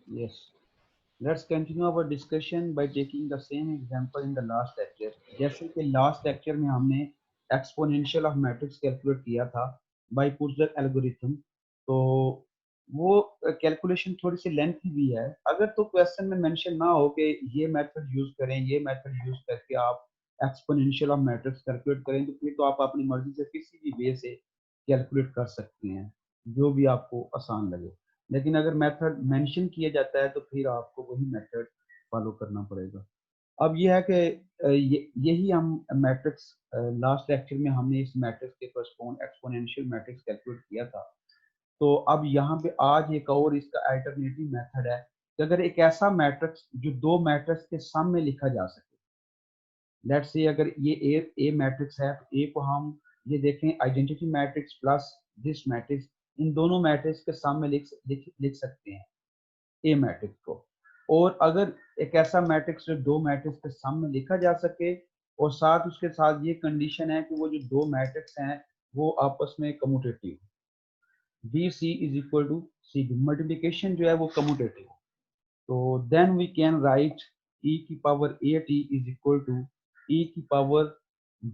Yes. Let's continue our discussion by taking the same example in the last lecture. जैसे कि last lecture में हमने exponential of matrix calculate किया था bye कुर्जर algorithm. तो वो कैलकुलेशन थोड़ी सी लेंथी भी है। अगर तो क्वेश्चन में मेंशन ना हो कि ये मेथड यूज करें, ये मेथड यूज करके आप एक्सपोनेंशियल ऑफ मैट्रिक्स कैलकुलेट करें, तो फिर तो आप अपनी मर्जी से किसी भी वे से कैलकुलेट कर सकते हैं, जो भी आपको आसान लगे। लेकिन अगर मेथड मेंशन किया जाता है तो फिर आपको वही मेथड फॉलो करना पड़ेगा। अब ये है कि यही हम मैट्रिक्स लास्ट लेक्चर में हमने इस मैट्रिक्स के करस्पॉन्ड एक्सपोनेंशियल मैट्रिक्स कैलकुलेट किया था। तो अब यहाँ पे आज एक और इसका अल्टरनेटिव मेथड है कि अगर एक ऐसा मैट्रिक्स जो दो मैट्रिक्स के सम में लिखा जा सके। लेट्स से अगर ये ए मैट्रिक्स है तो ए को हम ये देखें identity matrix plus this matrix, इन दोनों मैट्रिक्स के सम में लिख सकते हैं ए मैट्रिक्स को। और अगर एक ऐसा मैट्रिक्स जो दो मैट्रिक्स के सम में लिखा जा सके और साथ उसके साथ ये कंडीशन है कि वो जो दो मैट्रिक्स हैं वो आपस में commutative, B C is equal to C B, multiplication जो है वो कम्यूटेटिव। तो then we can write e की power A T is equal to e की power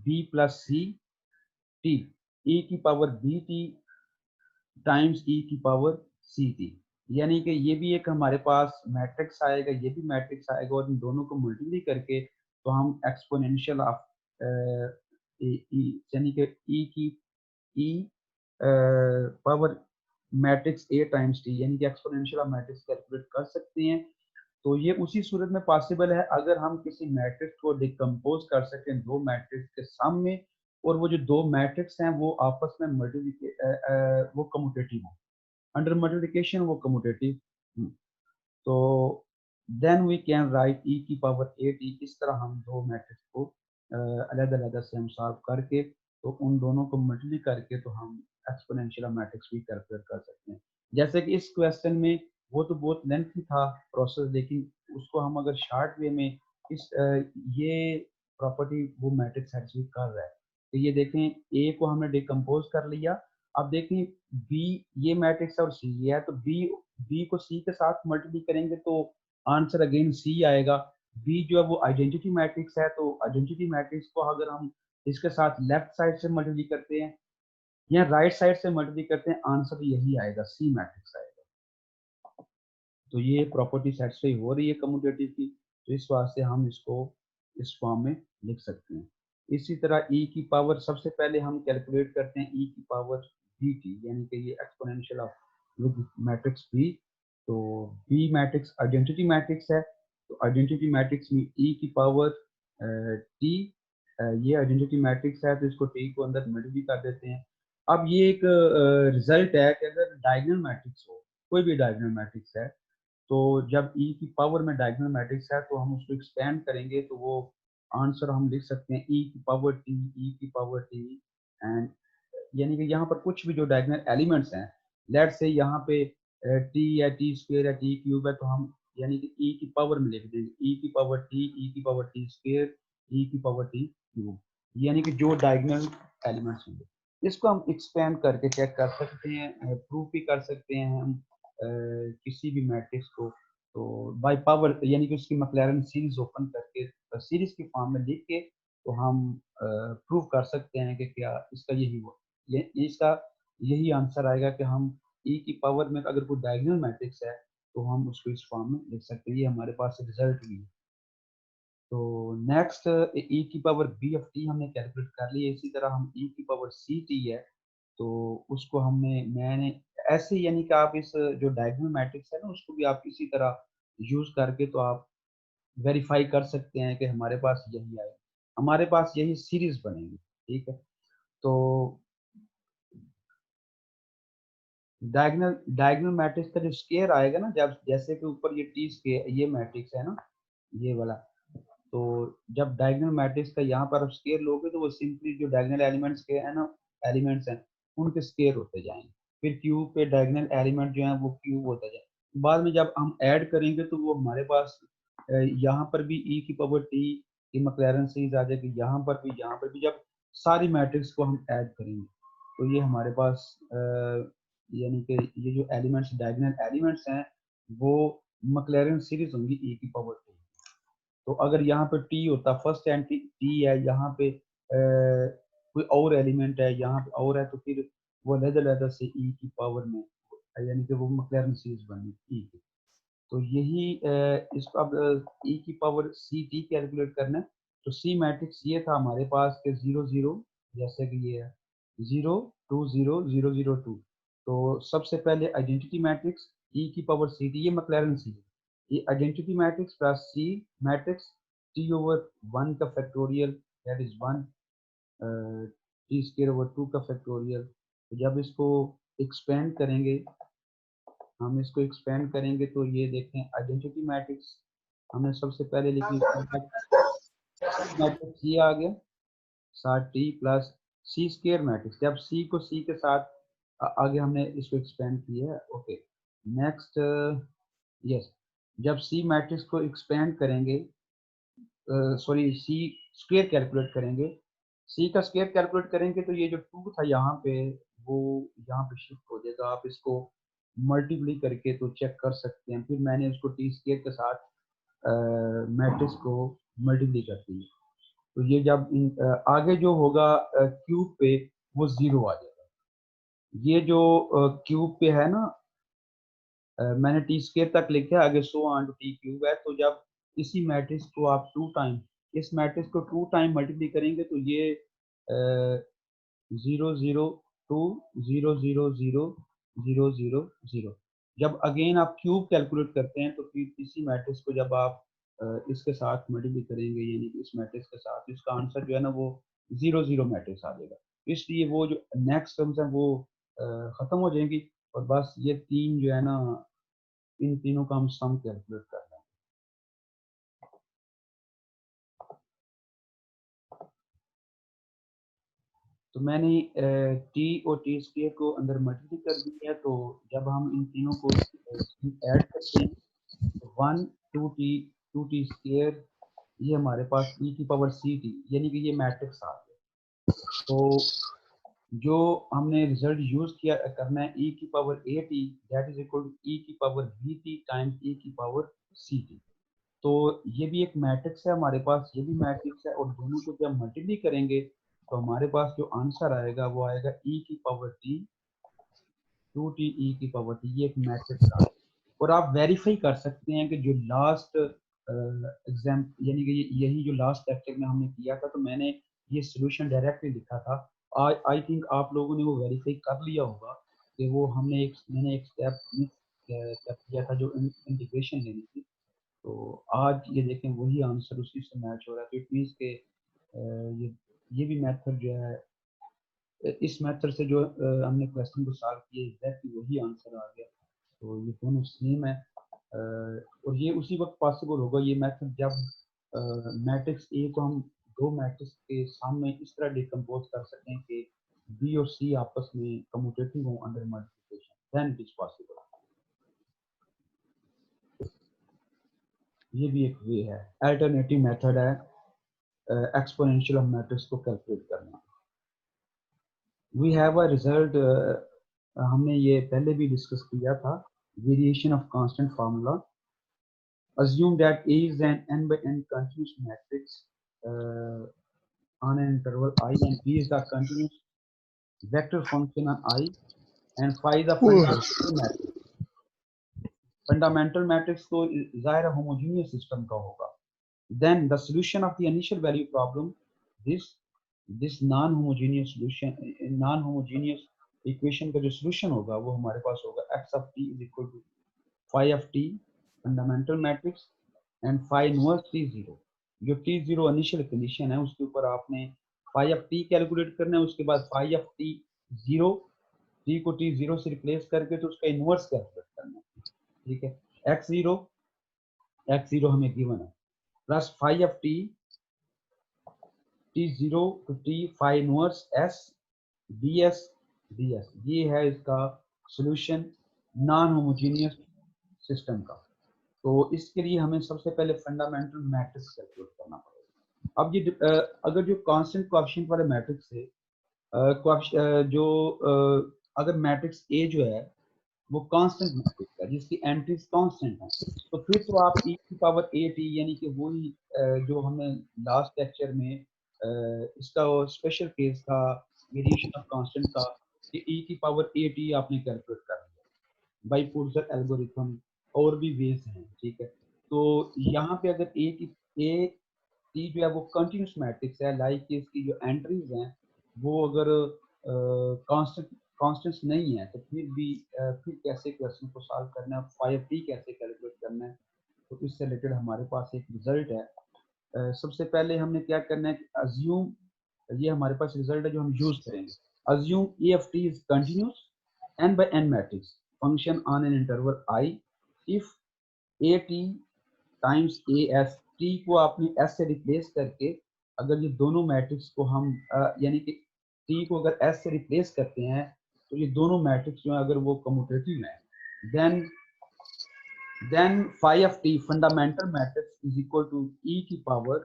b plus C T, e की power B T times e की power C T. यानी कि ये भी एक हमारे पास मैट्रिक्स आएगा, ये भी मैट्रिक्स आएगा, और इन दोनों को मल्टीप्लाई करके तो हम एक्सपोनेंशियल ऑफ यानी कि e की e power matrix A times T यानी कि एक्सपोनेंशियल ऑफ मैट्रिक्स कैलकुलेट कर सकते हैं। तो ये उसी सूरत में पॉसिबल है अगर हम किसी मैट्रिक्स को डिकम्पोज कर सकें दो मैट्रिक्स के सम में, और वो जो दो मैट्रिक्स हैं वो आपस में वो कम्यूटेटिव हो। अंडर मल्टीप्लिकेशन वो कम्यूटेटिव। तो then we can write e की पावर ए टी। इस तरह हम दो मैट्रिक्स को अलग अलग से हम सॉल्व करके तो उन दोनों को मल्टीप्लाई करके तो हम एक्सपोनेंशियल मैट्रिक्स भी कैलकुलेट कर सकते हैं। जैसे कि इस क्वेश्चन में वो तो बहुत लेंथी था प्रोसेस, लेकिन उसको हम अगर शॉर्ट वे में ये प्रॉपर्टी वो मैट्रिक्स सेटिस्फाई कर रहा है। तो ये देखें ए को हमने डिकम्पोज कर लिया। अब देखें बी ये मैट्रिक्स है और सी ये है, तो बी को सी के साथ मल्टीप्लाई करेंगे तो आंसर अगेन सी आएगा। बी जो है वो आइडेंटिटी मैट्रिक्स है, तो आइडेंटिटी मैट्रिक्स को अगर हम इसके साथ लेफ्ट साइड से मल्टीप्लाई करते हैं या राइट साइड से मल्टीप्लाई करते हैं, आंसर यही आएगा, सी मैट्रिक्स आएगा। तो ये प्रॉपर्टी सेटिस्फाई हो रही है कम्यूटेटिव की, तो इस वास्ते हम इसको इस फॉर्म में लिख सकते हैं। इसी तरह e की पावर सबसे पहले हम कैलकुलेट करते हैं e की पावर बी टी, यानी कि ये exponential of with matrix B. तो बी मैट्रिक्स आइडेंटिटी मैट्रिक्स है, तो आइडेंटिटी मैट्रिक्स में e की पावर टी, ये आइडेंटिटी मैट्रिक्स है तो इसको टी को अंदर मल्टीप्लाई कर देते हैं। अब ये एक रिजल्ट है कि अगर डायगोनल मैट्रिक्स हो, कोई भी डायगोनल मैट्रिक्स है, तो जब e की पावर में डायगोनल मैट्रिक्स है तो हम उसको एक्सपेंड करेंगे तो वो आंसर हम लिख सकते हैं e की पावर टी, e की पावर टी एंड, यानी कि यहाँ पर कुछ भी जो डायगोनल एलिमेंट्स हैं, लेट से यहाँ पे टी या टी स्क्वेयर या टी क्यूब है, तो हम यानी कि e की पावर में लिख देंगे e की पावर टी, e की पावर टी स्क्वेयर, e की पावर टी क्यूब, यानी कि जो डायगोनल एलिमेंट्स होंगे। इसको हम एक्सपेंड करके चेक कर सकते हैं, प्रूफ भी कर सकते हैं हम किसी भी मैट्रिक्स को। तो बाय पावर यानी कि उसकी मैक्लैरेन सीरीज ओपन करके सीरीज की फॉर्म में लिख के तो हम प्रूव कर सकते हैं कि क्या इसका यही हुआ, ये इसका यही आंसर आएगा कि हम e की पावर में अगर कोई डायगोनल मैट्रिक्स है तो हम उसको इस फॉर्म में लिख सकते हैं। ये हमारे पास रिजल्ट भी है। तो नेक्स्ट e की पावर बी ऑफ टी हमने कैलकुलेट कर ली है। इसी तरह हम e की पावर सी टी है तो उसको मैंने ऐसे, यानी कि आप इस जो डायगोनल मैट्रिक्स है ना उसको भी आप इसी तरह यूज करके तो आप वेरीफाई कर सकते हैं कि हमारे पास यही आएगा, हमारे पास यही सीरीज बनेगी। ठीक है। तो डायगोनल डायगोनल मैट्रिक्स का जो स्केयर आएगा ना, जब जैसे कि ऊपर ये टी स्केयर ये मैट्रिक्स है ना, ये वाला, तो जब डायगोनल मैट्रिक्स का यहाँ पर आप स्केयर लोगे तो वो सिंपली जो डायगोनल एलिमेंट्स के है ना, एलिमेंट्स हैं उनके स्केयर होते जाएंगे। फिर क्यूब पे डायगोनल एलिमेंट जो है वो क्यूब होता जाए। बाद में जब हम ऐड करेंगे तो वो हमारे पास यहाँ पर भी e की पावर टी की मैक्लैरेन सीरीज आ जाएगी, यहाँ पर भी जब सारी मैट्रिक्स को हम ऐड करेंगे तो ये हमारे पास यानी कि ये जो एलिमेंट्स डायगोनल एलिमेंट्स हैं वो मैक्लैरेन सीरीज होंगी e की पावर t। तो अगर यहाँ पे t होता, फर्स्ट एंटी t है, यहाँ पे कोई और एलिमेंट है, यहाँ पे और है, तो फिर वो अलग-अलग से e की पावर में, यानी कि वो मैक्लैरेन सीरीज बनी e की। तो यही इसको अब e की पावर सी टी कैलकुलेट करना है। तो सी मैट्रिक्स ये था हमारे पास के 0 0, जैसे कि ये है 0 2 0 0 0 2। तो सबसे पहले आइडेंटिटी मैट्रिक्स e की पावर सी टी, ये मैक्लैरेन सीरीज, ये identity matrix plus C matrix T over 1 का factorial, that is 1, T square over 2 का फैक्टोरियल। तो जब इसको एक्सपेंड करेंगे, हम इसको एक्सपेंड करेंगे तो ये देखें आइडेंटिटी मैट्रिक्स हमने सबसे पहले लिख ली, मैट्रिक्स ये आ गया 60 प्लस सी स्क्वायर मैट्रिक्स, जब सी को सी के साथ आगे हमने इसको एक्सपेंड किया है। ओके, नेक्स्ट, यस, जब सी मैट्रिक्स को एक्सपेंड करेंगे, सॉरी सी स्क्वायर कैलकुलेट करेंगे, सी का स्क्वायर कैलकुलेट करेंगे तो ये जो 2 था यहाँ पे, वो यहाँ पे शिफ्ट हो जाएगा। आप इसको मल्टीप्लाई करके तो चेक कर सकते हैं। फिर मैंने उसको टी स्क्वायर के साथ मैट्रिक्स को मल्टीप्लाई कर दी। तो ये जब आगे जो होगा क्यूब पे, वो 0 आ जाएगा। ये जो क्यूब पे है ना, मैंने टी स्क्वायर तक लिखा है, आगे so on to T cube है। तो जब इसी मैट्रिक्स को आप 2 टाइम, इस मैट्रिक्स को 2 टाइम मल्टीप्लाई करेंगे तो ये 0 0 2 0 0 0 0 0 0। जब अगेन आप क्यूब कैलकुलेट करते हैं तो फिर इसी मैट्रिक्स को जब आप इसके साथ मल्टीप्लाई करेंगे, यानी कि इस मैट्रिक्स के साथ, तो इसका आंसर जो है ना वो 0 0 मैट्रिक्स आ जाएगा। इसलिए वो जो नेक्स्ट टर्म्स हैं वो खत्म हो जाएंगी, और बस ये तीन जो है ना, इन तीनों का हम सम कैलकुलेट कर रहे हैं। तो मैंने टी और टी स्क्वायर को अंदर मल्टीप्लाई कर दिया है। तो जब हम इन तीनों को ऐड करते हैं तो 1 2 टी स्क्वायर, ये हमारे पास e की पावर सी टी, यानी कि ये मैट्रिक्स आ गया। तो जो हमने रिजल्ट यूज किया करना है e की power A T, that is equal to e की power B T times e की पावर सी टी। तो ये भी एक मैट्रिक्स है हमारे पास, ये भी मैट्रिक्स है, और दोनों को जब मल्टीप्लाई करेंगे तो हमारे पास जो आंसर आएगा वो आएगा e की पावर टी 2t e की पावर टी, ये एक मैट्रिक्स आ। और आप वेरीफाई कर सकते हैं कि जो लास्ट एग्जाम, यानी कि यही जो लास्ट लेक्चर में हमने किया था, तो मैंने ये सोल्यूशन डायरेक्टली लिखा था। आई थिंक आप लोगों ने वो वेरीफाई कर लिया होगा कि वो मैंने एक स्टेप मिस कर किया था, जो इंटीग्रेशन लेनी थी। तो आज ये देखें वही आंसर उसी से मैच हो रहा है। तो इट मीन्स के ये भी मेथड जो है, इस मेथड से जो हमने क्वेश्चन को सॉल्व किया, एग्जैक्टली वही आंसर आ गया। तो ये दोनों सेम है, और ये उसी वक्त पॉसिबल होगा ये मेथड जब मैट्रिक्स ए को हम दो मैट्रिक्स के सामने इस तरह डिकम्पोज कर सकें कि बी और सी आपस में कम्यूटेटिव हो under multiplication, then it is possible. ये भी एक वे है, अल्टरनेटिव मेथड है एक्सपोनेंशियल ऑफ मैट्रिक्स को कैलकुलेट करना। वी हैव अ रिजल्ट, हमने ये पहले भी डिस्कस किया था, variation of constant formula. assume that A is an n by n continuous matrix on an interval I, and B is the continuous vector function on I, and phi is the fundamental matrix. Fundamental matrix तो जाहिर है homogeneous system का होगा। Then the solution of the initial value problem, this non-homogeneous solution, non-homogeneous equation का जो solution होगा वो हमारे पास होगा x of t is equal to phi of t fundamental matrix and phi inverse t0। जो t0 initial condition है उसके ऊपर आपने phi of t कैलकुलेट करना है, उसके बाद phi of t0, t को t0 से रिप्लेस करके तो उसका इनवर्स कैलकुलेट करना है। ठीक है, x0 हमें गिवन है, plus phi of t t0 to t phi inverse s ds ds, ये है इसका सॉल्यूशन नॉन होमोजेनियस सिस्टम का। तो इसके लिए हमें सबसे पहले फंडामेंटल मैट्रिक्स कैलकुलेट करना पड़ेगा। अब ये अगर जो कांस्टेंट कोएफिशिएंट वाले मैट्रिक्स है, जो अगर मैट्रिक्स ए जो है वो कांस्टेंट मैट्रिक्स है जिसकी एंट्रीज कांस्टेंट है। तो फिर तो आप e की पावर ए टी यानी कि वही जो हमने लास्ट लेक्चर में इसका स्पेशल केस था, वेरिएशन ऑफ कांस्टेंट का, कि e की पावर ए टी आपने कैलकुलेट कर लिया बाई पुर्जर एल्गोरिथम। और भी वेज हैं, ठीक है। तो यहाँ पे अगर ए टी जो है वो कंटिन्यूस मैट्रिक्स है, लाइक इसकी जो एंट्रीज हैं वो अगर कांस्टेंट कांस्टेंट्स नहीं है, तो फिर भी फिर कैसे क्वेश्चन को सॉल्व करना है, फाइव टी कैसे कैलकुलेट करना है, तो इससे रिलेटेड हमारे पास एक रिजल्ट है। सबसे पहले हमने क्या करना है कि अज्यूम, ये हमारे पास रिजल्ट है जो हम यूज करेंगे। Assume A F T is continuous n by n matrix function on an interval i if A T times A S, T को आपने एस से रिप्लेस करके अगर ये दोनों मैट्रिक्स को हम यानी कि टी को अगर एस से रिप्लेस करते हैं तो ये दोनों मैट्रिक्स जो है अगर वो कम्यूटेटिव हैं, then phi of t fundamental matrix is equal to e की power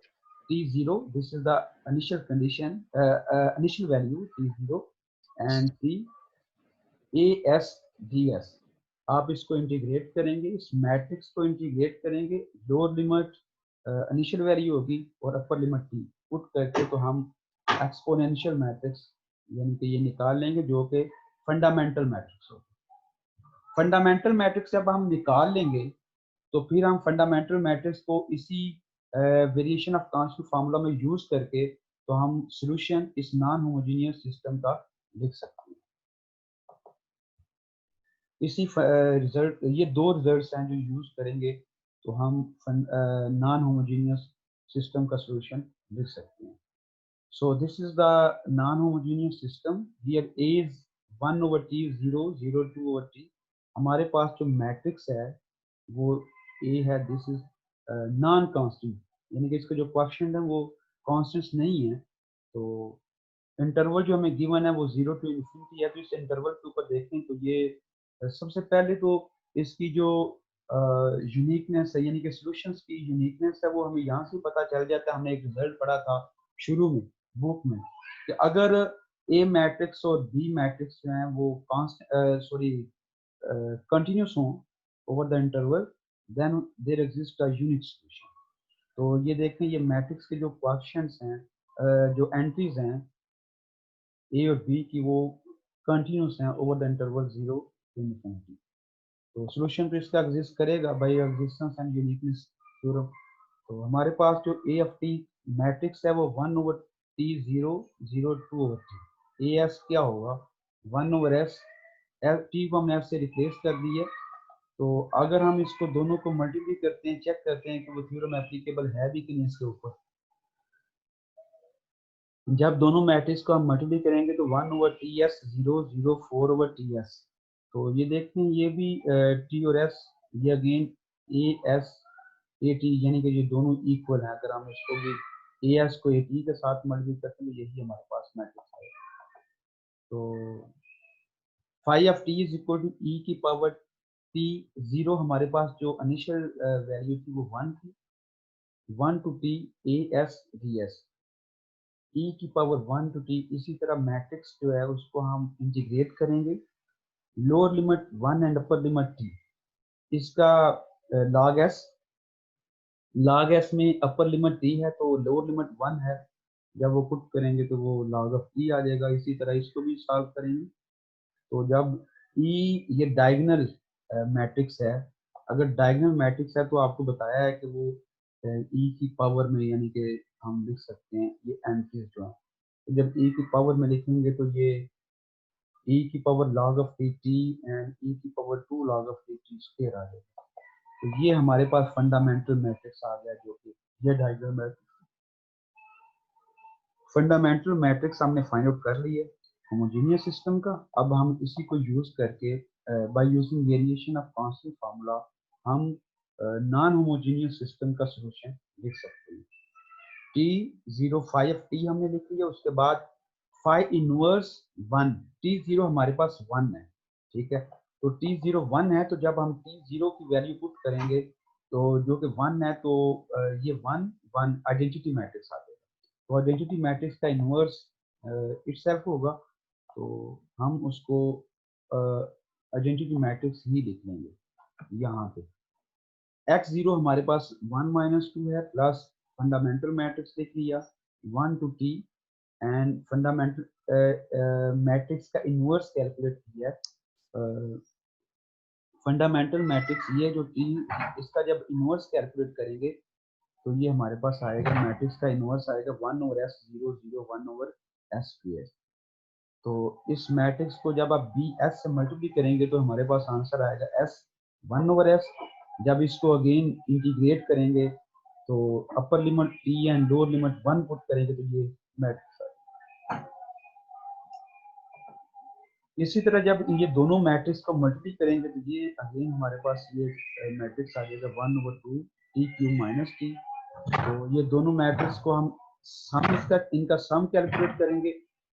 t0, this is the initial condition, initial value t0 and t as ds। आप इसको इंटीग्रेट करेंगे, इस मैट्रिक्स को इंटीग्रेट करेंगे, लोअर लिमिट इनिशियल वैल्यू होगी और upper limit T put करके तो हम एक्सपोनेंशियल मैट्रिक्स यानी कि ये निकाल लेंगे जो कि फंडामेंटल मैट्रिक्स होगी। फंडामेंटल मैट्रिक्स जब हम निकाल लेंगे तो फिर हम फंडामेंटल मैट्रिक्स को इसी वेरिएशन ऑफ कांस्टेंट फार्मूला में यूज करके तो हम सॉल्यूशन इस नॉन होमोजेनियस सिस्टम का लिख सकते हैं। इसी रिजल्ट, ये दो रिजल्ट्स हैं जो यूज करेंगे तो हम नॉन होमोजेनियस सिस्टम का सॉल्यूशन लिख सकते हैं। So this is the non homogeneous system, here a is 1 over t, 0 0 2 over t। हमारे पास जो मैट्रिक्स है वो a है, दिस इज नॉन कांस्टेंट यानी कि इसका जो कोएफिशिएंट है वो कांस्टेंट्स नहीं है। तो इंटरवल जो हमें गिवन है वो 0 टू इन्फिनिटी है। तो इस इंटरवल के ऊपर देखें तो ये सबसे पहले तो इसकी जो यूनिकनेस है यानी कि सॉल्यूशंस की यूनिकनेस है वो हमें यहाँ से पता चल जाता है। हमने एक रिजल्ट पढ़ा था शुरू में बुक में कि अगर ए मैट्रिक्स और बी मैट्रिक्स जो हैं वो कंटिन्यूस हों over the interval, then there exist a unique solution. तो ये देखें, ये मैट्रिक्स के जो कोएफिशिएंट्स हैं, जो एंट्रीज हैं ए और बी की, वो कंटिन्यूस हैं over the interval 0 to infinity. तो सॉल्यूशन तो इसका एग्जिस्ट करेगा by existence and uniqueness theorem. तो हमारे पास जो ए एफ टी मैट्रिक्स है वो 1 over T 0 0 2 over T, a S क्या होगा 1 ओवर एस, एफ टी को हमने एफ से रिप्लेस कर दी है। तो अगर हम इसको दोनों को मल्टीप्लाई करते हैं, चेक करते हैं कि वो थ्योरम एप्लीकेबल है भी कि नहीं इसके ऊपर। जब दोनों मैट्रिक्स को हम मल्टीप्लाई करेंगे तो 1 over T S 0 0 4 over T S. तो ये देखते हैं ये भी टी और एस, ये again A S A T यानी कि ये दोनों इक्वल है। अगर हम इसको भी ए एस को ए टी के साथ मल्टीप्लाई करते हैं तो यही हमारे पास मैट्रिक्स है। तो phi of t is equal to e की पावर टी 0, हमारे पास जो इनिशियल वैल्यू थी वो 1 थी, 1 to t a s d s, e की पावर 1 टू टी। इसी तरह मैट्रिक्स जो है उसको हम इंटीग्रेट करेंगे, lower limit 1 and upper limit T, इसका लॉग एस, लॉग एस में अपर लिमिट टी है तो लोअर लिमिट 1 है, जब वो पुट करेंगे तो वो लॉग ऑफ टी आ जाएगा। इसी तरह इसको भी सॉल्व करेंगे तो जब ई ये डायगोनल मैट्रिक्स है, अगर डायगोनल मैट्रिक्स है तो आपको बताया है कि वो ई की पावर में यानी कि हम लिख सकते हैं ये एंट्रीज जो है। तो जब ई की पावर में लिखेंगे तो ये ई की power log of t t and e की power 2 log of t t square आ जाएगा। तो ये हमारे पास फंडामेंटल मैट्रिक्स आ गया जो कि ये डायगोनल मैट्रिक्स। फंडामेंटल मैट्रिक्स हमने फाइंड आउट कर लिए होमोजेनियस सिस्टम का। अब हम इसी को यूज करके by using variation of constant formula हम नॉन होमोजेनियस सिस्टम का सॉल्यूशन लिख सकते हैं। टी 0 फाइव टी हमने लिख लिया, उसके बाद फाइव इनवर्स 1, टी 0 हमारे पास 1 है, ठीक है। तो टी 0 1 है, तो जब हम टी 0 की वैल्यू पुट करेंगे तो जो कि 1 है तो ये 1 1 आइडेंटिटी मैट्रिक्स आ जाएगा। तो आइडेंटिटी मैट्रिक्स का इनवर्स इटसेल्फ होगा, तो हम उसको आइडेंटिटी मैट्रिक्स ही लिख लेंगे यहाँ पे। x0 हमारे पास 1 माइनस 2 है, प्लस फंडामेंटल मैट्रिक्स लिख लिया 1 to t, and fundamental matrix का इनवर्स कैलकुलेट किया। फंडामेंटल मैट्रिक्स ये जो t, इसका जब इनवर्स कैलकुलेट करेंगे तो ये हमारे पास आएगा, मैट्रिक्स का इनवर्स आएगा 1 over s 0 0 1 over s square। तो इस मैट्रिक्स को जब आप बी एस से मल्टीप्लाई करेंगे तो हमारे पास आंसर आएगा एस 1 over s। जब इसको अगेन इंटीग्रेट करेंगे तो upper limit t and lower limit 1 put करेंगे तो ये मैट्रिक्स आएगा। इसी तरह जब ये दोनों मैट्रिक्स को मल्टीप्लाई करेंगे तो ये अगेन हमारे पास ये मैट्रिक्स आ जाएगा 1 over 2 t cube minus t। तो ये दोनों मैट्रिक्स को हम सम, इसका इनका सम कैलकुलेट करेंगे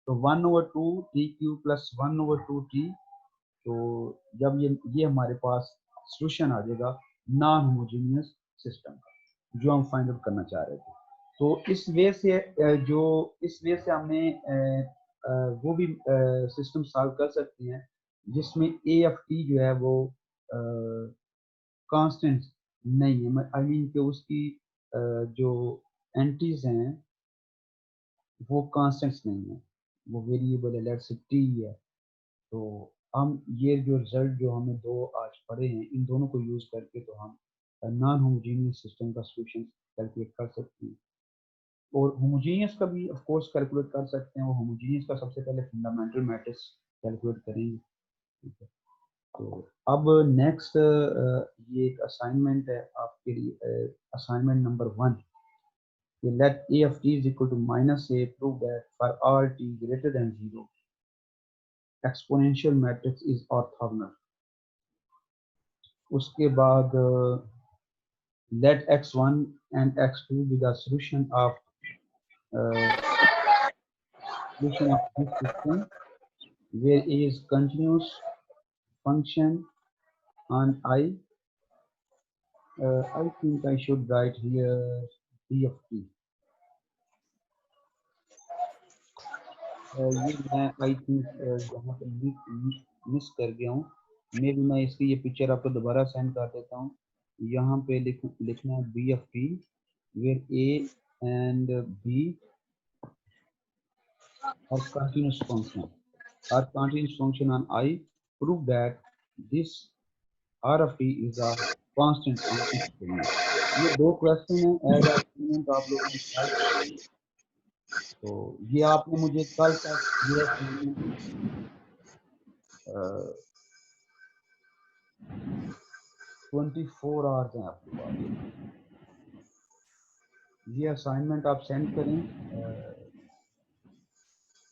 तो 1 over 2 t cube plus 1 over 2 t। तो जब ये हमारे पास सॉल्यूशन आ जाएगा नॉन होमोजेनियस सिस्टम का, जो हम फाइंड आउट करना चाह रहे थे। तो इस वे से हमने वो भी सिस्टम सॉल्व कर सकते हैं जिसमें ए एफ टी जो है वो कांस्टेंट नहीं है, आई मीन कि उसकी जो एंटीज हैं वो कांस्टेंट्स नहीं है, वो वेरिएबल है, लेट्स से टी है। तो हम ये जो रिजल्ट जो हमें दो आज पढ़े हैं, इन दोनों को यूज करके तो हम नॉन होमोजेनियस सिस्टम का सॉल्यूशन कैलकुलेट कर सकते हैं, और होमोजेनियस का भी ऑफ कोर्स कैलकुलेट कर सकते हैं। वो होमोजेनियस का सबसे पहले फंडामेंटल मैट्रिक्स कैलकुलेट करेंगे, ठीक है। तो अब नेक्स्ट ये एक असाइनमेंट है आपके लिए, assignment number 1। let a of t is equal to minus a, prove that for all t greater than 0 exponential matrix is orthogonal। उसके बाद let x1 and x2 be the solution of this system where a is continuous function on I think I should write here p of t। ये मैं I think यहाँ पे miss कर गया हूँ, मे भी मैं इसकी ये पिक्चर आपको दोबारा सेंड कर देता हूँ। यहाँ पे लिखना है B F T where A and B are continuous function on I, prove that this R F T is a constant function. ये दो क्वेश्चन है एज असाइनमेंट आप लोगों ने सॉल्व करनी है। तो ये आपने मुझे कल तक ये 24 आवर्स हैं आपके पास, ये असाइनमेंट आप सेंड करें,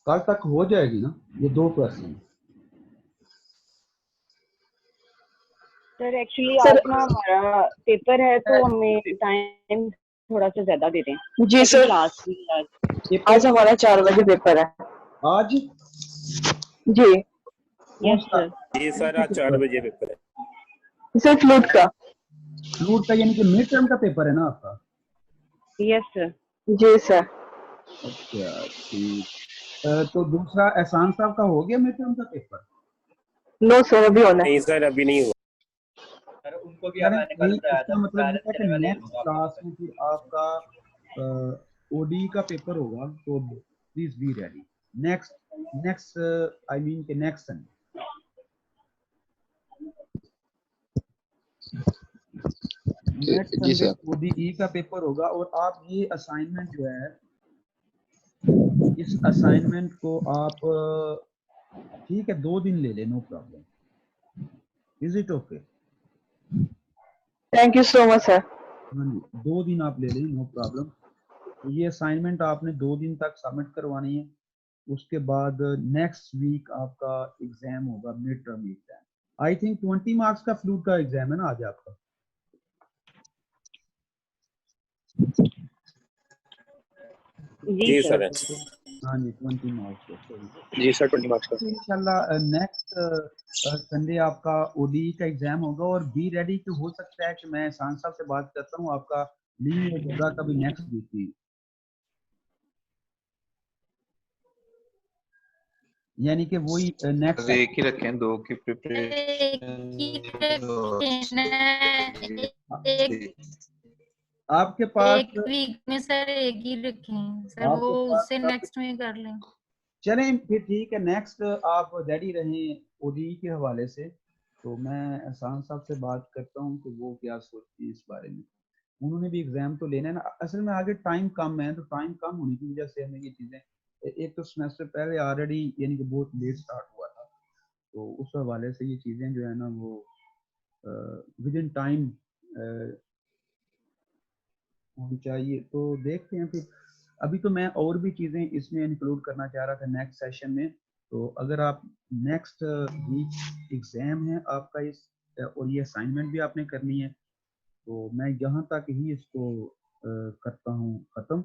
कल तक हो जाएगी ना ये दो क्वेश्चन। सर एक्चुअली आज ना हमारा पेपर है तो हमें टाइम थोड़ा सा ज्यादा दे दें। जी सर, आज हमारा 4 बजे पेपर है। आज जी यस सर। जी सर, आज 4 बजे पेपर है सर। फ्लूट का यानी कि मिड टर्म का पेपर है ना आपका? Yes sir. जी सर। अच्छा ठीक। तो दूसरा एहसान साहब का हो गया मिड टर्म का पेपर? नो सर, अभी होना है। नहीं सर, अभी नहीं हुआ सर। उनको भी मैंने कल बताया था, मतलब ये है कि नेक्स्ट क्लास में फिर आपका ओडी का पेपर होगा, तो please be ready. Next I mean के नेक्स्ट संडे ओडीई का पेपर होगा। और आप ये असाइनमेंट जो है, इस असाइनमेंट को आप ठीक है 2 दिन ले ले, no problem. Is it okay? Thank you so much sir. 2 दिन आप ले लें, नो प्रॉब्लम। तो ये असाइनमेंट आपने 2 दिन तक सबमिट करवानी है। उसके बाद नेक्स्ट वीक आपका एग्जाम होगा, mid term exam. I think 20 marks का फ्लूट का एग्जाम है ना आज आपका? जी सर। हाँ जी 20 मार्क्स का। जी सर, 20 मार्क्स का। इंशाल्लाह नेक्स्ट संडे आपका ओडी का एग्जाम होगा। और बी रेडी कि हो सकता है कि मैं एहसान साहब से बात करता हूँ, आपका लीव हो जाएगा कभी नेक्स्ट वीक ही। यानी कि वही नेक्स्ट एक ही रखें, दो की एक प्रिपरेशन ही रखें ना, एक आपके पास एक वीक में सर एक ही रखें सर, वो आपके पास उससे नेक्स्ट में कर लें। चलें फिर ठीक है, नेक्स्ट आप रेडी रहें ओडी के हवाले से। तो मैं एहसान साहब से बात करता हूँ कि वो क्या सोचती हैं इस बारे में। उन्होंने भी एग्जाम तो लेना है ना, असल में आगे टाइम कम है, तो टाइम कम होने की वजह से हमें ये चीज़ें, एक तो सेमेस्टर पहले ऑलरेडी यानी कि बहुत लेट स्टार्ट हुआ था, तो उस हवाले से ये चीज़ें जो है ना वो विद इन टाइम होनी चाहिए। तो देखते हैं फिर। अभी तो मैं और भी चीज़ें इसमें इंक्लूड करना चाह रहा था नेक्स्ट सेशन में। तो अगर आप नेक्स्ट वीक एग्ज़ाम है आपका इस, और ये असाइनमेंट भी आपने करनी है, तो मैं यहाँ तक ही इसको करता हूँ ख़त्म।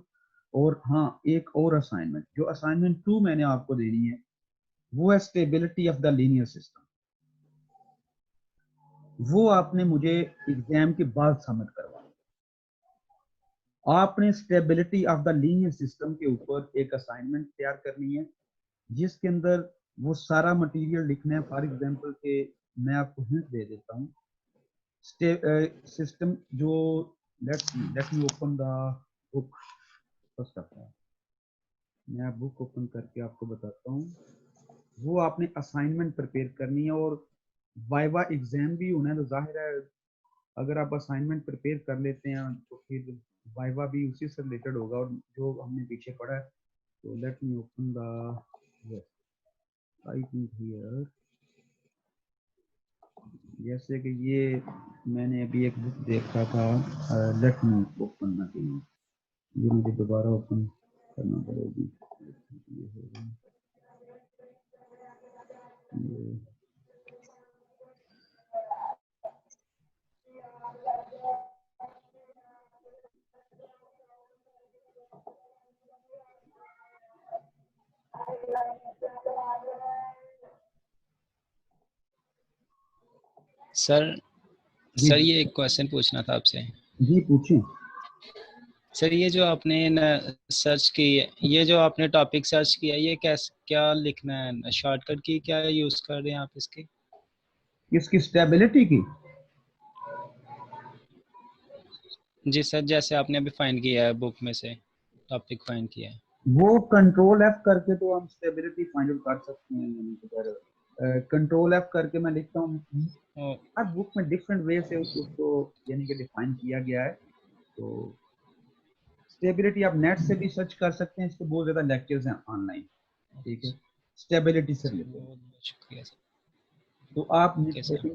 और हाँ, एक और असाइनमेंट, जो असाइनमेंट 2 मैंने आपको देनी है, वो है stability of the linear system. वो आपने मुझे एग्जाम के बाद सबमिट करवाना। आपने stability of the linear system के ऊपर एक असाइनमेंट तैयार करनी है, जिसके अंदर वो सारा मटेरियल लिखना है। फॉर एग्जांपल के मैं आपको हिंट दे देता हूँ। सिस्टम जो, let me open the book first of all. मैं बुक ओपन करके आपको बताता हूँ। वो आपने असाइनमेंट प्रिपेयर करनी है और वाइवा एग्जाम भी होना है, तो जाहिर है अगर आप असाइनमेंट प्रिपेयर कर लेते हैं तो फिर वाइवा भी उसी से रिलेटेड होगा और जो हमने पीछे पढ़ा है। तो let me open the writing here. जैसे कि ये मैंने अभी एक बुक देखा था, लेट मी ओपन अगेन, ये मुझे दोबारा ओपन करना पड़ेगी। ये सर जी सर ये एक क्वेश्चन पूछना था आपसे। जी पूछें। सर ये जो आपने सर्च की, ये जो आपने टॉपिक सर्च किया, ये क्या लिखना है? शॉर्टकट की क्या यूज कर रहे हैं आप इसकी? इसकी स्टेबिलिटी की जी सर, जैसे आपने अभी फाइंड किया है बुक में से टॉपिक फाइंड किया है। वो कंट्रोल एफ करके तो हम स्टेबिलिटी फाइंड आउट कर सकते हैं। यानी कि कंट्रोल एफ करके मैं लिखता हूँ। हर बुक में डिफरेंट वे से उसको यानी कि डिफाइन किया गया है। तो स्टेबिलिटी आप नेट से भी सर्च कर सकते हैं, इसके बहुत ज़्यादा लेक्चर्स हैं ऑनलाइन, ठीक है, स्टेबिलिटी से रिलेटेड। बहुत बहुत शुक्रिया सर। तो आप ओके सर।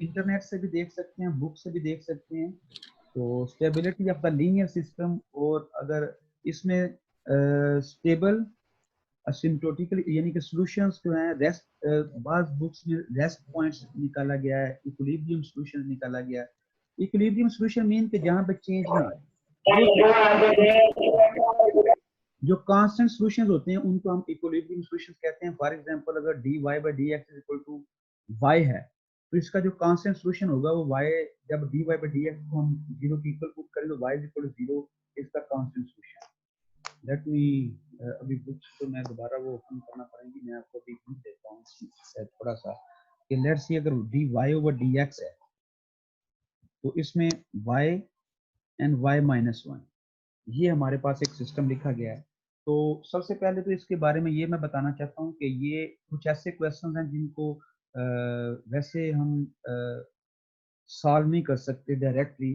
इंटरनेट से भी देख सकते हैं, बुक से भी देख सकते हैं। तो stability of the linear system, और अगर इसमें स्टेबल असिम्प्टोटिकल यानी कि सॉल्यूशंस जो हैं, रेस्ट, बाज बुक्स में रेस्ट पॉइंट्स निकाला गया है, इक्विलिब्रियम सॉल्यूशन निकाला गया है। इक्विलिब्रियम सॉल्यूशन मीन कि जहां पे चेंज ना आए। जो कांस्टेंट सॉल्यूशंस होते हैं उनको हम इक्विलिब्रियम सॉल्यूशंस कहते हैं। फॉर एग्जांपल अगर dy by dx is equal to y है, तो इसका जो कांस्टेंट सॉल्यूशन होगा वो y, जब dy by dx को हम 0 के इक्वल पुट करें तो y इज इक्वल टू 0 इसका कांस्टेंट सॉल्यूशन। लेट मी अभी बुक्स तो मैं दोबारा वो ओपन करना पड़ेगी, मैं आपको अभी हिंट देता हूँ थोड़ा सा कि लेट्स सी अगर dy over dx है तो इसमें y एंड y माइनस 1, ये हमारे पास एक सिस्टम लिखा गया है। तो सबसे पहले तो इसके बारे में ये मैं बताना चाहता हूँ कि ये कुछ ऐसे क्वेश्चन हैं जिनको वैसे हम सॉल्व नहीं कर सकते डायरेक्टली।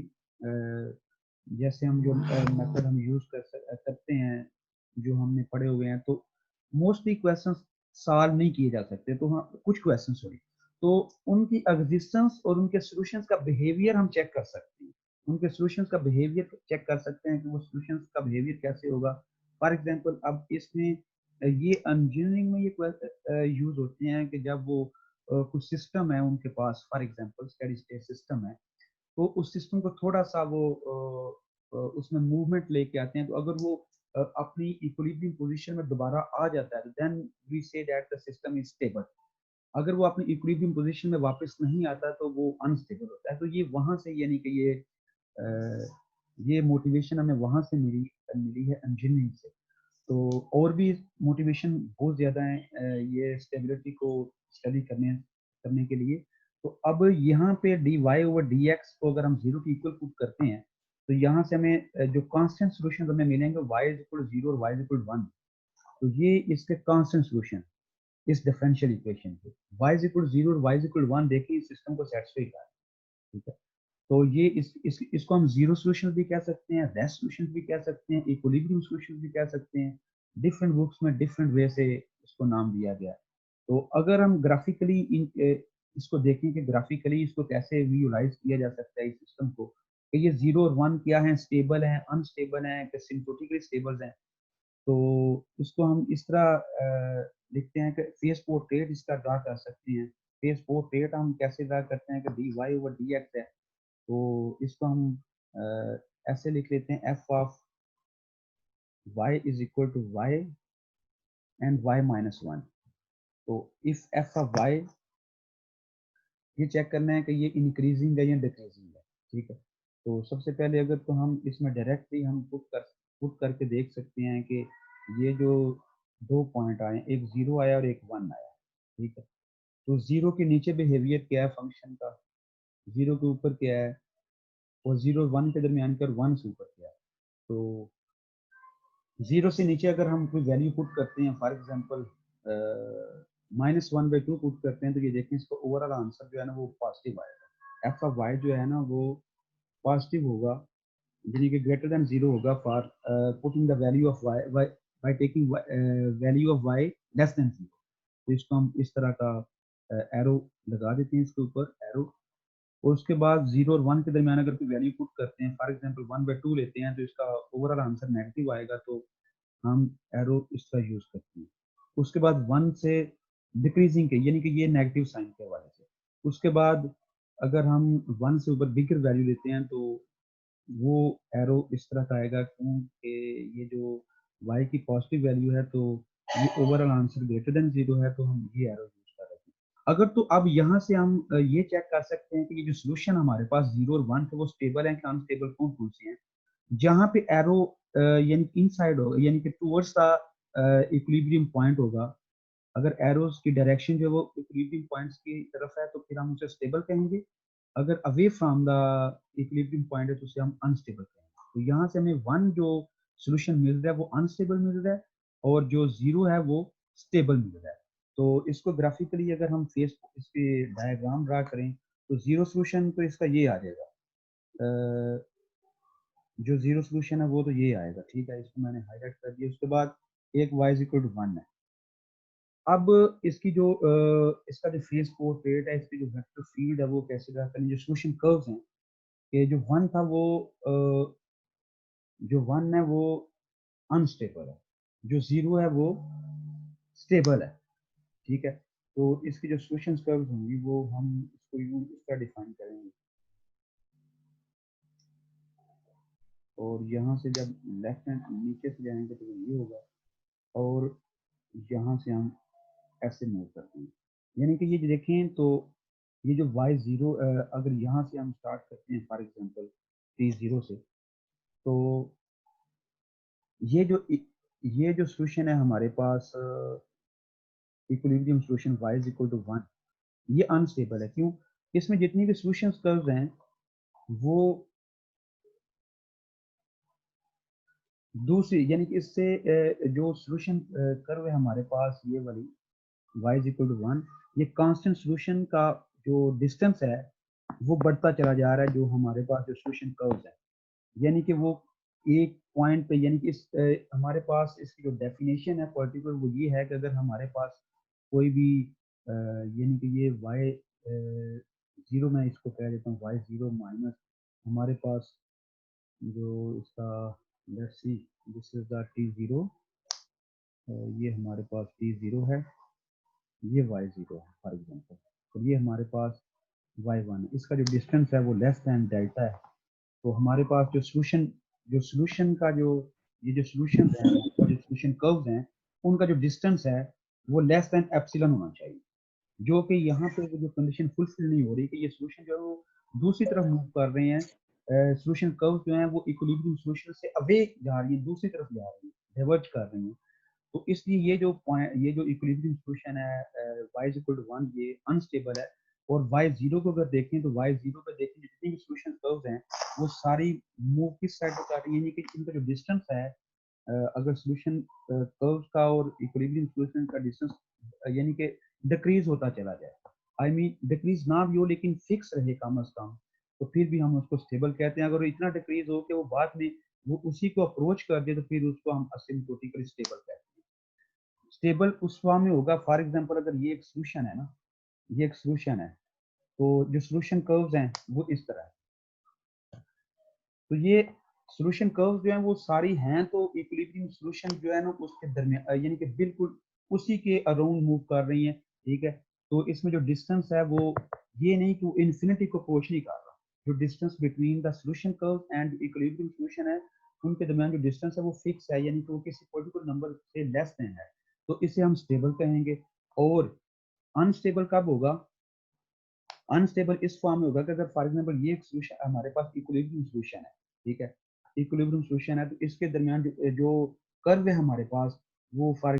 जैसे हम जो मेथड हम यूज करते हैं, जो हमने पढ़े हुए हैं, तो मोस्टली क्वेश्चंस सॉल्व नहीं किए जा सकते। तो हाँ, कुछ क्वेश्चंस सॉरी, तो उनकी एग्जिस्टेंस और उनके सॉल्यूशंस का बिहेवियर हम चेक कर सकते हैं। उनके सॉल्यूशंस का बिहेवियर चेक कर सकते हैं कि वो सॉल्यूशंस का बिहेवियर कैसे होगा। फॉर एग्जांपल अब इसमें ये इंजीनियरिंग में ये यूज होते हैं कि जब वो कुछ सिस्टम है उनके पास, for example steady state system है, तो उस सिस्टम को थोड़ा सा वो उसमें मूवमेंट लेके आते हैं। तो अगर वो अपनी इक्विलिब्रियम पोजीशन में दोबारा आ जाता है, then we say that the system is stable. अगर वो अपनी इक्विलिब्रियम पोजीशन में वापस नहीं आता तो वो अनस्टेबल होता है। तो ये वहां से यानी कि ये मोटिवेशन हमें वहां से मिली है इंजीनियरिंग से। तो और भी मोटिवेशन बहुत ज़्यादा है ये स्टेबिलिटी को स्टडी करने के लिए। तो अब यहाँ पे dy ओवर dx को अगर हम 0 के इक्वल पुट करते हैं तो यहाँ से हमें जो कांस्टेंट सॉल्यूशन हमें मिलेंगे y इज इक्वल 0 और y इज इक्वल 1। तो ये इसके कांस्टेंट सॉल्यूशन इस डिफरेंशियल इक्वेशन के y इज इक्वल 0 और y इज इक्वल 1 देखिए इस सिस्टम को सेटिस्फाई कर रहा है, ठीक है। तो ये इसको हम जीरो सॉल्यूशन भी कह सकते हैं, रेस्ट सॉल्यूशन भी कह सकते हैं, इक्विलिब्रियम सॉल्यूशन भी कह सकते हैं। डिफरेंट बुक्स में डिफरेंट वे से इसको नाम दिया गया है। तो अगर हम ग्राफिकली इसको देखें कि ग्राफिकली इसको कैसे विजुअलाइज किया जा सकता है इस सिस्टम को, कि ये 0 और 1 क्या है, स्टेबल है, अनस्टेबल है, कि सिम्प्टोटिकली स्टेबल है। तो इसको हम इस तरह लिखते हैं कि फेस पोर्ट्रेट इसका ड्रा कर सकते हैं। फेस पोर्ट्रेट हम कैसे ड्रा करते हैं कि dy ओवर dx है, तो इसको हम ऐसे लिख लेते हैं f of y is equal to y and y minus 1। तो इफ f ऑफ y ये चेक करना है कि ये इंक्रीजिंग है या डिक्रीजिंग है, ठीक है। तो सबसे पहले अगर तो हम इसमें डायरेक्टली हम पुट करके देख सकते हैं कि ये जो 2 पॉइंट आए, एक 0 आया और एक 1 आया, ठीक है। तो 0 के नीचे बिहेवियर क्या है फंक्शन का, 0 के ऊपर क्या है, और 0 और 1 के दरमियान का 1 से ऊपर क्या है। तो 0 से नीचे अगर हम कोई वैल्यू पुट करते हैं, फॉर एग्जांपल -1/2 पुट करते हैं, तो ये देखें इसका ओवरऑल आंसर जो है ना वो पॉजिटिव आएगा। एफ ऑफ वाई जो है ना वो पॉजिटिव होगा, यानी कि ग्रेटर देन 0 होगा for putting the value of y by taking value of y less than 0। तो इसको हम इस तरह का एरो लगा देते हैं इसके ऊपर एरो, और उसके बाद 0 और 1 के दरमियान अगर कोई वैल्यू पुट करते हैं, फॉर एग्जांपल 1/2 लेते हैं, तो इसका ओवरऑल आंसर नेगेटिव आएगा, तो हम एरो इस तरह यूज करते हैं। उसके बाद 1 से डिक्रीजिंग के, यानी कि ये नेगेटिव साइन के हवाले से। उसके बाद अगर हम 1 से ऊपर बिगर वैल्यू लेते हैं तो वो एरो इस तरह का आएगा, क्योंकि ये जो y की पॉजिटिव वैल्यू है तो ये ओवरऑल आंसर ग्रेटर देन 0 है, तो हम ये एरो यूज कर रहे हैं। अगर तो अब यहाँ से हम ये चेक कर सकते हैं कि ये जो सोल्यूशन हमारे पास 0 और 1 थे वो स्टेबल है कि अनस्टेबल, कौन से हैं। जहाँ पे एरो यानी इनसाइड होगा, यानी कि टुवर्ड्स द इक्विलिब्रियम पॉइंट होगा, अगर एरोस की डायरेक्शन जो है वो इक्विलिब्रियम पॉइंट्स की तरफ है तो फिर हम उसे स्टेबल कहेंगे। अगर away from the equilibrium point है तो उसे हम अनस्टेबल कहेंगे। तो यहाँ से हमें 1 जो सोल्यूशन मिल रहा है वो अनस्टेबल मिल रहा है, और जो 0 है वो स्टेबल मिल रहा है। तो इसको ग्राफिकली अगर हम फेस इसके डायग्राम ड्रा करें तो 0 सोल्यूशन तो इसका ये आ जाएगा, जो 0 सोल्यूशन है वो तो ये आएगा, ठीक है। इसको मैंने हाईलाइट कर दिया। उसके बाद एक y इज इक्वल टू 1 है। अब इसकी जो इसका जो फेस पोर्ट्रेट है, इसकी जो वेक्टर फील्ड है वो कैसे ड्रा करें। जो सोल्यूशन कर्व्स हैं कि जो 1 था वो जो 1 है वो अनस्टेबल है, जो 0 है वो स्टेबल है, ठीक है। तो इसकी जो सोल्यूशन कर्व्स होंगी वो हम इसको यूं इस तरह डिफाइन करेंगे, और यहाँ से जब लेफ्ट हैंड नीचे से जाएंगे तो ये होगा, और यहाँ से हम ऐसे मूव करते हैं। यानी कि ये देखें तो ये जो y0 अगर यहाँ से हम स्टार्ट करते हैं फॉर एग्जांपल t0 से, तो ये जो सोल्यूशन है हमारे पास equilibrium solution y is equal to 1, ये अनस्टेबल है। क्यों? इसमें जितनी भी सोल्यूशन कर्व्स हैं वो दूसरी, यानी कि इससे जो सोल्यूशन कर्व है हमारे पास ये वाली y इज इक्वल टू 1, ये कांस्टेंट सोल्यूशन का जो डिस्टेंस है वो बढ़ता चला जा रहा है। जो हमारे पास जो सोल्यूशन कर्व्स है, यानी कि वो एक पॉइंट पे, यानी कि इस हमारे पास इसकी जो डेफिनेशन है पर्टिकुलर वो ये है कि अगर हमारे पास कोई भी यानी कि ये y0 मैं इसको कह देता हूँ y0 माइनस हमारे पास जो इसका let's see this is the t0, ये हमारे पास t0 है, ये y0 है फॉर एग्जांपल, और ये हमारे पास y1 है। इसका जो डिस्टेंस है वो लेस देन डेल्टा है। तो हमारे पास जो सोल्यूशन का जो ये जो सोल्यूशन है, जो सोल्यूशन कर्व्स हैं, उनका जो डिस्टेंस है वो लेस देन एप्सिलॉन होना चाहिए, जो कि यहाँ पे जो कंडीशन फुलफिल नहीं हो रही कि ये सोल्यूशन जो है वो दूसरी तरफ मूव कर रहे हैं। सोल्यूशन कर्व जो है वो इक्विलिब्रियम सोल्यूशन से अवे जा रही है, दूसरी तरफ जा रही है। डाइवर्ज कर रही हैं। तो इसलिए ये जो पॉइंट, ये जो इक्विलिब्रियम सॉल्यूशन है y इज इक्वल टू 1, ये अनस्टेबल है। और y0 को अगर देखें तो y0 पे देखें जितनी भी सॉल्यूशन कर्व्स हैं वो सारी मूव किस साइड पे कर रही हैं, यानी कि इनका जो डिस्टेंस है अगर सॉल्यूशन कर्व्स का और इक्विलिब्रियम सॉल्यूशन का डिस्टेंस यानी कि डिक्रीज होता चला जाए, आई मीन डिक्रीज ना भी हो लेकिन फिक्स रहे कम अज कम, तो फिर भी हम उसको स्टेबल कहते हैं। अगर इतना डिक्रीज हो कि वो बाद में वो उसी को अप्रोच कर दे तो फिर उसको हम असिम्प्टोटिकली स्टेबल कहते हैं। स्टेबल उस फॉर्म में होगा, फॉर एग्जांपल अगर ये एक सॉल्यूशन है ना, ये एक सॉल्यूशन है, तो जो सॉल्यूशन कर्व्स हैं वो इस तरह है। तो ये सॉल्यूशन कर्व्स जो हैं वो सारी हैं तो इक्विलिब्रियम सॉल्यूशन जो है ना उसके दरमियान यानी कि बिल्कुल उसी के अराउंड मूव कर रही हैं, ठीक है। तो इसमें जो डिस्टेंस है वो ये नहीं कि वो इन्फिनिटी को अप्रोच नहीं कर रहा, जो distance between the solution curve and equilibrium solution है उनके दरमियान जो डिस्टेंस है वो फिक्स है, यानी कि वो किसी पर्टिकुलर नंबर से लेस देन है, तो इसे हम स्टेबल कहेंगे। और अनस्टेबल कब होगा? अनस्टेबल इस फॉर्म में होगा कि अगर फॉर एग्जांपल ये एक सॉल्यूशन हमारे पास इक्विलिब्रियम सॉल्यूशन है, ठीक है, इक्विलिब्रियम सॉल्यूशन है, तो इसके दरमियान जो कर्व है हमारे पास वो फॉर